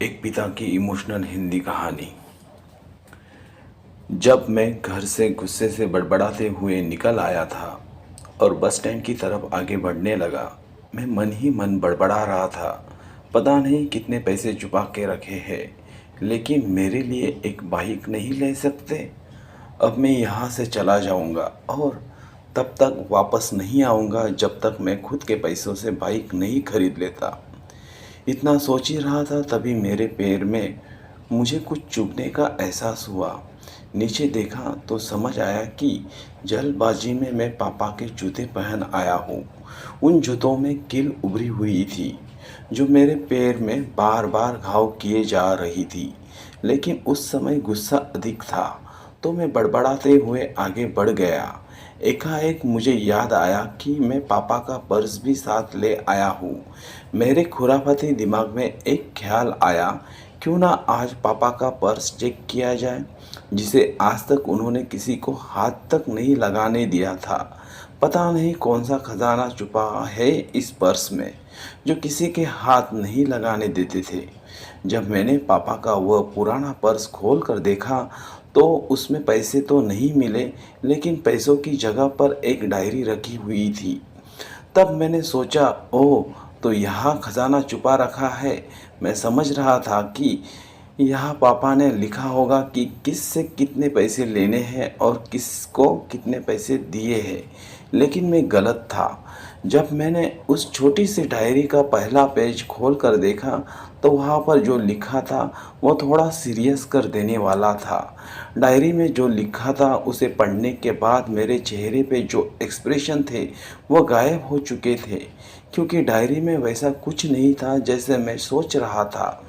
एक पिता की इमोशनल हिंदी कहानी। जब मैं घर से गुस्से से बड़बड़ाते हुए निकल आया था और बस स्टैंड की तरफ आगे बढ़ने लगा, मैं मन ही मन बड़बड़ा रहा था। पता नहीं कितने पैसे छुपा के रखे हैं, लेकिन मेरे लिए एक बाइक नहीं ले सकते। अब मैं यहाँ से चला जाऊँगा और तब तक वापस नहीं आऊँगा जब तक मैं खुद के पैसों से बाइक नहीं खरीद लेता। इतना सोच ही रहा था, तभी मेरे पैर में मुझे कुछ चुभने का एहसास हुआ। नीचे देखा तो समझ आया कि जल्दबाजी में मैं पापा के जूते पहन आया हूँ। उन जूतों में कील उभरी हुई थी जो मेरे पैर में बार बार घाव किए जा रही थी। लेकिन उस समय गुस्सा अधिक था, तो मैं बड़बड़ाते हुए आगे बढ़ गया। एकाएक मुझे याद आया कि मैं पापा का पर्स भी साथ ले आया हूँ। मेरे खुराफाती दिमाग में एक ख्याल आया, क्यों ना आज पापा का पर्स चेक किया जाए, जिसे आज तक उन्होंने किसी को हाथ तक नहीं लगाने दिया था। पता नहीं कौन सा खजाना छुपा है इस पर्स में, जो किसी के हाथ नहीं लगाने देते थे। जब मैंने पापा का वह पुराना पर्स खोल कर देखा तो उसमें पैसे तो नहीं मिले, लेकिन पैसों की जगह पर एक डायरी रखी हुई थी। तब मैंने सोचा, ओह, तो यहाँ खजाना छुपा रखा है। मैं समझ रहा था कि यहाँ पापा ने लिखा होगा कि किस से कितने पैसे लेने हैं और किसको कितने पैसे दिए हैं, लेकिन मैं गलत था। जब मैंने उस छोटी सी डायरी का पहला पेज खोल कर देखा तो वहाँ पर जो लिखा था वो थोड़ा सीरियस कर देने वाला था। डायरी में जो लिखा था उसे पढ़ने के बाद मेरे चेहरे पे जो एक्सप्रेशन थे वो गायब हो चुके थे, क्योंकि डायरी में वैसा कुछ नहीं था जैसे मैं सोच रहा था।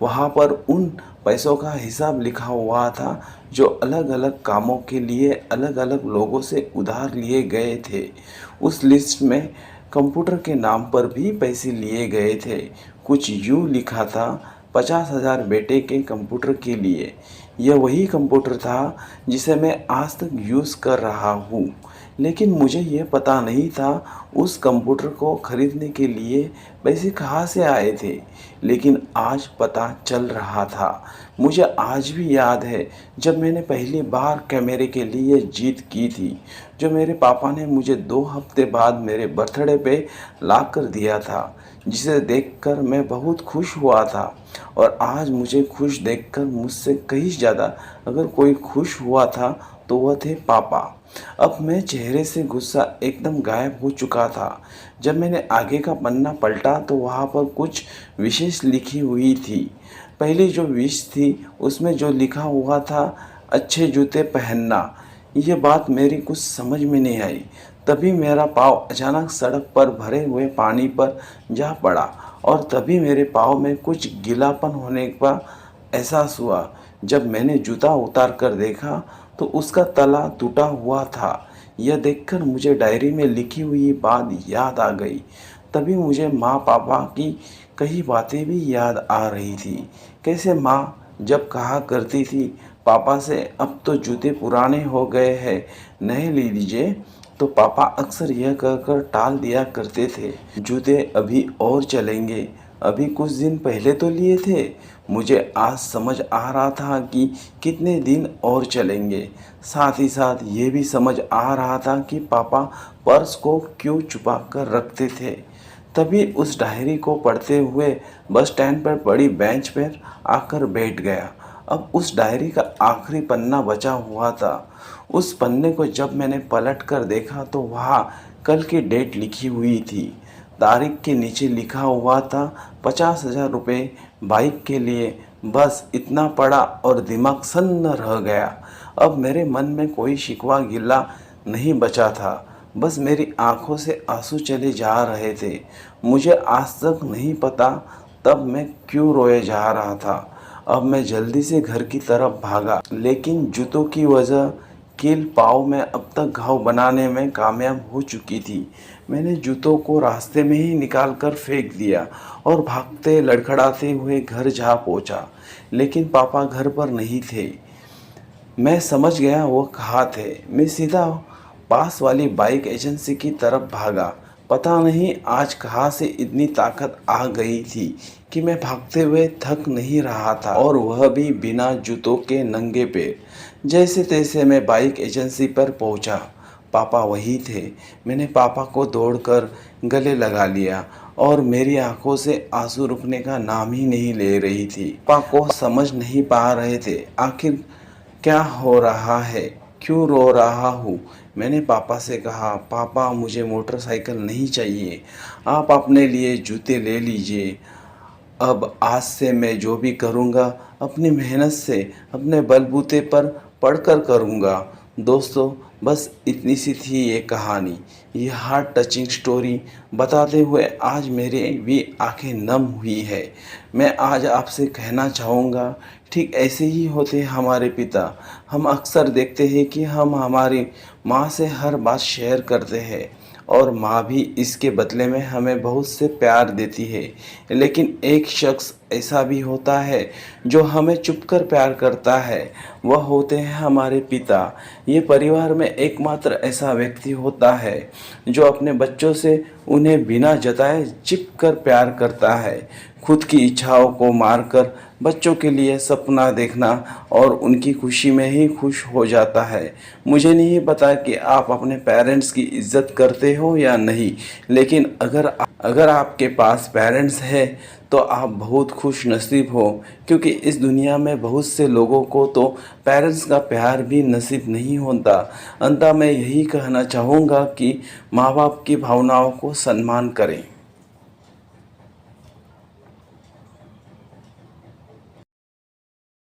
वहाँ पर उन पैसों का हिसाब लिखा हुआ था जो अलग अलग कामों के लिए अलग अलग लोगों से उधार लिए गए थे। उस लिस्ट में कंप्यूटर के नाम पर भी पैसे लिए गए थे। कुछ यूँ लिखा था, 50,000 बेटे के कंप्यूटर के लिए। यह वही कंप्यूटर था जिसे मैं आज तक यूज़ कर रहा हूँ, लेकिन मुझे यह पता नहीं था उस कंप्यूटर को खरीदने के लिए पैसे कहाँ से आए थे। लेकिन आज पता चल रहा था। मुझे आज भी याद है जब मैंने पहली बार कैमरे के लिए जीत की थी, जो मेरे पापा ने मुझे 2 हफ्ते बाद मेरे बर्थडे पे ला कर दिया था, जिसे देखकर मैं बहुत खुश हुआ था। और आज मुझे खुश देखकर मुझसे कहीं ज़्यादा अगर कोई खुश हुआ था तो वह थे पापा। अब मैं चेहरे से गुस्सा एकदम गायब हो चुका था। जब मैंने आगे का पन्ना पलटा तो वहाँ पर कुछ विशेष लिखी हुई थी। पहली जो विश थी उसमें जो लिखा हुआ था, अच्छे जूते पहनना। ये बात मेरी कुछ समझ में नहीं आई। तभी मेरा पाँव अचानक सड़क पर भरे हुए पानी पर जा पड़ा और तभी मेरे पाँव में कुछ गीलापन होने का एहसास हुआ। जब मैंने जूता उतार कर देखा तो उसका तला टूटा हुआ था। यह देखकर मुझे डायरी में लिखी हुई बात याद आ गई। तभी मुझे माँ पापा की कई बातें भी याद आ रही थी। कैसे माँ जब कहा करती थी पापा से, अब तो जूते पुराने हो गए हैं, नए ले लीजिए, तो पापा अक्सर यह कहकर टाल दिया करते थे, जूते अभी और चलेंगे, अभी कुछ दिन पहले तो लिए थे। मुझे आज समझ आ रहा था कि कितने दिन और चलेंगे। साथ ही साथ ये भी समझ आ रहा था कि पापा पर्स को क्यों छुपा कर रखते थे। तभी उस डायरी को पढ़ते हुए बस स्टैंड पर पड़ी बेंच पर आकर बैठ गया। अब उस डायरी का आखिरी पन्ना बचा हुआ था। उस पन्ने को जब मैंने पलट कर देखा तो वहाँ कल की डेट लिखी हुई थी। तारीख के नीचे लिखा हुआ था 50,000 रुपये बाइक के लिए। बस इतना पड़ा और दिमाग सन्न रह गया। अब मेरे मन में कोई शिकवा गिला नहीं बचा था, बस मेरी आंखों से आंसू चले जा रहे थे। मुझे आज तक नहीं पता तब मैं क्यों रोए जा रहा था। अब मैं जल्दी से घर की तरफ भागा, लेकिन जूतों की वजह कील पाँव में अब तक घाव बनाने में कामयाब हो चुकी थी। मैंने जूतों को रास्ते में ही निकाल कर फेंक दिया और भागते लड़खड़ाते हुए घर जा पहुंचा, लेकिन पापा घर पर नहीं थे। मैं समझ गया वो कहाँ थे। मैं सीधा पास वाली बाइक एजेंसी की तरफ भागा। पता नहीं आज कहाँ से इतनी ताकत आ गई थी कि मैं भागते हुए थक नहीं रहा था, और वह भी बिना जूतों के नंगे पैर। जैसे तैसे मैं बाइक एजेंसी पर पहुंचा। पापा वही थे। मैंने पापा को दौड़कर गले लगा लिया और मेरी आंखों से आंसू रुकने का नाम ही नहीं ले रही थी। पापा को समझ नहीं पा रहे थे आखिर क्या हो रहा है, क्यों रो रहा हूँ। मैंने पापा से कहा, पापा मुझे मोटरसाइकिल नहीं चाहिए, आप अपने लिए जूते ले लीजिए। अब आज से मैं जो भी करूँगा अपनी मेहनत से अपने बलबूते पर पढ़कर करूँगा। दोस्तों, बस इतनी सी थी ये कहानी, ये हार्ट टचिंग स्टोरी बताते हुए आज मेरी भी आंखें नम हुई है। मैं आज आपसे कहना चाहूँगा, ठीक ऐसे ही होते हमारे पिता। हम अक्सर देखते हैं कि हम हमारी माँ से हर बात शेयर करते हैं और माँ भी इसके बदले में हमें बहुत से प्यार देती है। लेकिन एक शख्स ऐसा भी होता है जो हमें चुपकर प्यार करता है, वह होते हैं हमारे पिता। ये परिवार में एकमात्र ऐसा व्यक्ति होता है जो अपने बच्चों से उन्हें बिना जताए चिप कर प्यार करता है, खुद की इच्छाओं को मारकर बच्चों के लिए सपना देखना और उनकी खुशी में ही खुश हो जाता है। मुझे नहीं पता कि आप अपने पेरेंट्स की इज्जत करते हो या नहीं, लेकिन अगर आपके पास पेरेंट्स है तो आप बहुत खुश नसीब हो, क्योंकि इस दुनिया में बहुत से लोगों को तो पेरेंट्स का प्यार भी नसीब नहीं होता। अंततः मैं यही कहना चाहूँगा कि माँ बाप की भावनाओं को सम्मान करें।